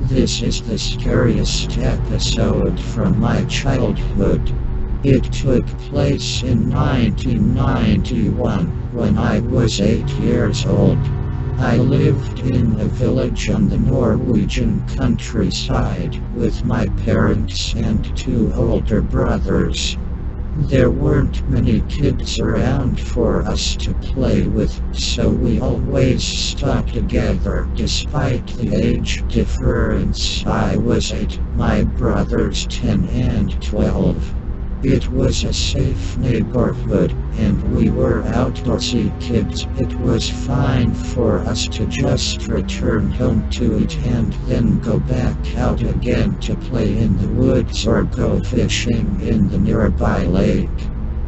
This is the scariest episode from my childhood. It took place in 1991 when I was 8 years old. I lived in a village on the Norwegian countryside with my parents and two older brothers. There weren't many kids around for us to play with, so we always stuck together despite the age difference. I was 8, my brothers 10 and 12. It was a safe neighborhood, and we were outdoorsy kids. It was fine for us to just return home to eat and then go back out again to play in the woods or go fishing in the nearby lake.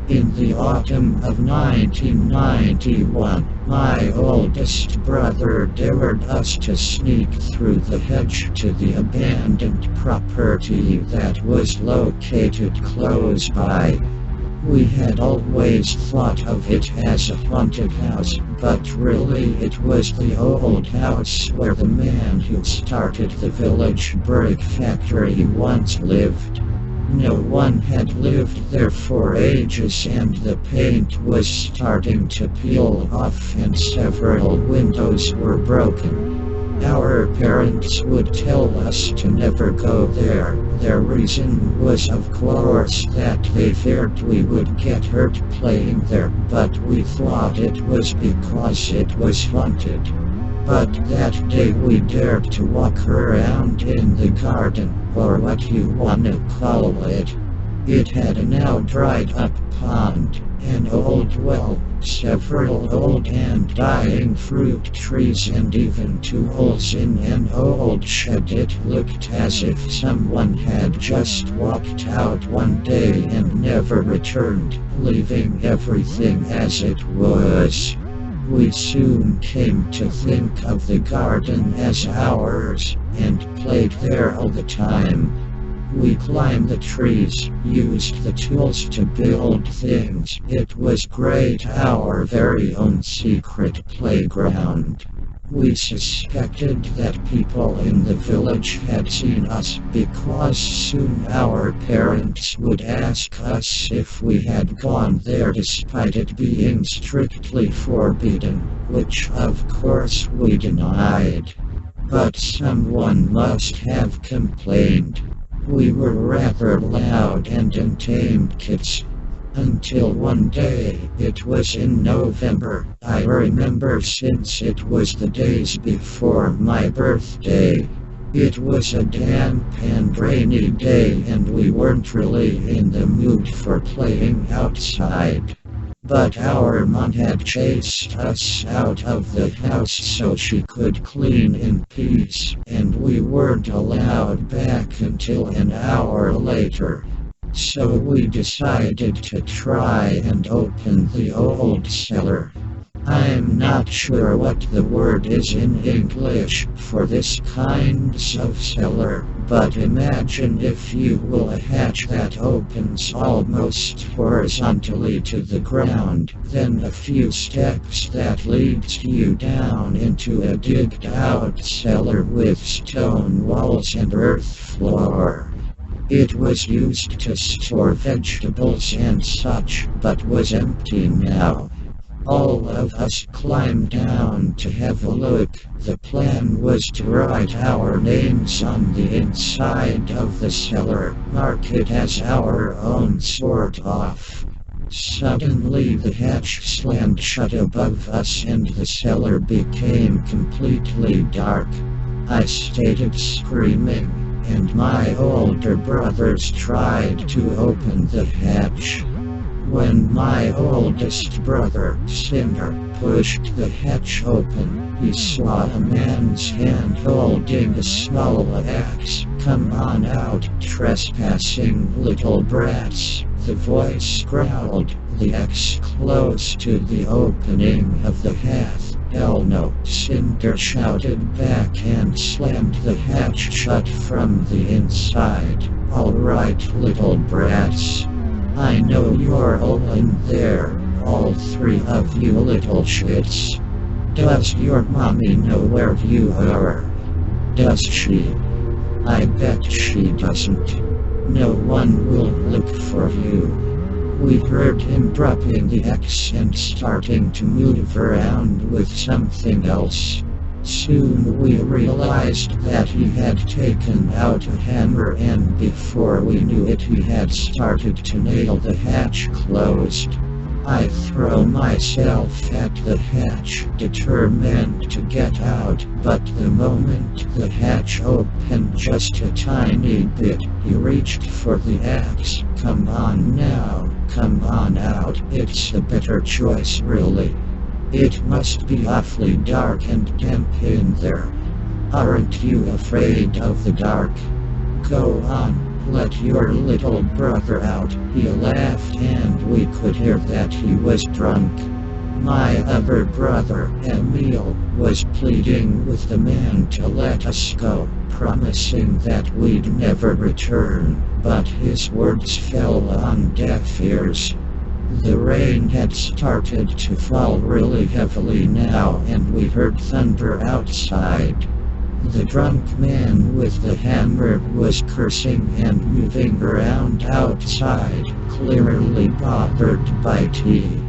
In the autumn of 1991, my oldest brother dared us to sneak through the hedge to the abandoned property that was located close by. We had always thought of it as a haunted house, but really it was the old house where the man who started the village brick factory once lived. No one had lived there for ages, and the paint was starting to peel off and several windows were broken. Our parents would tell us to never go there. Their reason was, of course, that they feared we would get hurt playing there, but we thought it was because it was haunted. But that day we dared to walk around in the garden, or what you wanna call it. It had a now dried up pond, an old well, several old and dying fruit trees, and even 2 holes in an old shed. It looked as if someone had just walked out one day and never returned, leaving everything as it was. We soon came to think of the garden as ours, and played there all the time. We climbed the trees, used the tools to build things. It was great, our very own secret playground. We suspected that people in the village had seen us, because soon our parents would ask us if we had gone there despite it being strictly forbidden, which of course we denied. But someone must have complained. We were rather loud and untamed kids. Until one day, it was in November, I remember, since it was the days before my birthday. It was a damp and rainy day, and we weren't really in the mood for playing outside. But our mom had chased us out of the house so she could clean in peace, and we weren't allowed back until an hour later. So we decided to try and open the old cellar. I'm not sure what the word is in English for this kind of cellar, but imagine, if you will, a hatch that opens almost horizontally to the ground, then a few steps that leads you down into a digged out cellar with stone walls and earth floor. It was used to store vegetables and such, but was empty now. All of us climbed down to have a look. The plan was to write our names on the inside of the cellar, mark it as our own, sort of. Suddenly the hatch slammed shut above us and the cellar became completely dark. I started screaming, and my older brothers tried to open the hatch. When my oldest brother, Cinder, pushed the hatch open, he saw a man's hand holding a small axe. "Come on out, trespassing little brats," the voice growled, the axe close to the opening of the hatch. "Hell no," Cinder shouted back and slammed the hatch shut from the inside. "All right, little brats. I know you're all in there, all 3 of you little shits. Does your mommy know where you are? Does she?" I bet she doesn't. No one will look for you. We heard him dropping the axe and starting to move around with something else. Soon we realized that he had taken out a hammer, and before we knew it he had started to nail the hatch closed. I throw myself at the hatch, determined to get out, but the moment the hatch opened just a tiny bit, he reached for the axe. Come on now, come on out, it's a better choice really. It must be awfully dark and damp in there. Aren't you afraid of the dark? Go on, let your little brother out. He laughed and we could hear that he was drunk. My other brother, Emil, was pleading with the man to let us go, promising that we'd never return, but his words fell on deaf ears. The rain had started to fall really heavily now, and we heard thunder outside. The drunk man with the hammer was cursing and moving around outside, clearly bothered by tea.